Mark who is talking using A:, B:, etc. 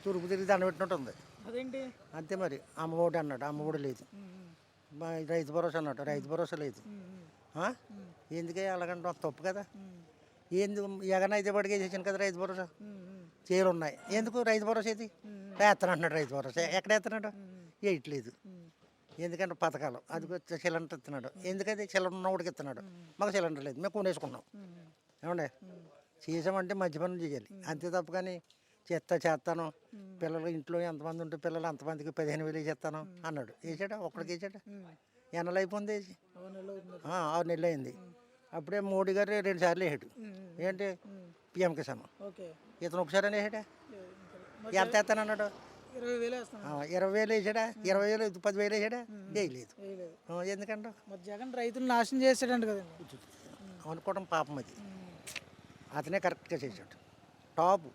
A: తూర్పు తిరిగి దండ పెట్టినట్టు ఉంది.
B: అదేంటి?
A: అంతే మరి. అమ్మఒడి అన్నాడు, అమ్మఒడి లేదు. రైతు భరోసా అన్నాడు, రైతు భరోసా లేదు. ఆ? ఎందుకే అలాగంటే తప్పు కదా. ఎందుకు ఎగన అయితే పడికి వేసేసాను కదా రైతు భరోసా. చేలు ఉన్నాయి, ఎందుకు రైతు భరోసా ఇది వేస్తాను అంటున్నాడు. రైతు భరోసా ఎక్కడ వేస్తున్నాడు? వేయట్లేదు. ఎందుకంటే పథకాలు అది సిలిండర్ ఇస్తున్నాడు. ఎందుకది సిలిండర్ ఉన్నవాడికి ఇస్తున్నాడు, మాకు సిలిండర్ లేదు, మేము కొనేసుకున్నాం. ఏమండే చేసామంటే మంచి పనులు చేయాలి, అంతే తప్ప. కానీ చేస్తాను పిల్లలు ఇంట్లో ఎంతమంది ఉంటే పిల్లలు అంతమందికి 15,000 వేసేస్తాను అన్నాడు. వేసాడా? ఒక్కడికి వేసాడా? ఎన్నెలు అయిపోయింది వేసి. 6 నెలలు అయింది. అప్పుడే మోడీ గారు 2 సార్లు వేసాడు. ఏంటి? పిఎం కిసాన్. ఇతను ఒకసారి అని వేసాడా? ఎంత వేస్తానన్నాడు? 20,000 వేసాడా? 20,000 10,000 వేసాడా? వేయలేదు. ఎందుకంటే
B: జగన్ రైతులు నాశనం చేసాడంట కదండి.
A: అనుకోవడం పాపం అది. అతనే కరెక్ట్గా చేశాడు. టాప్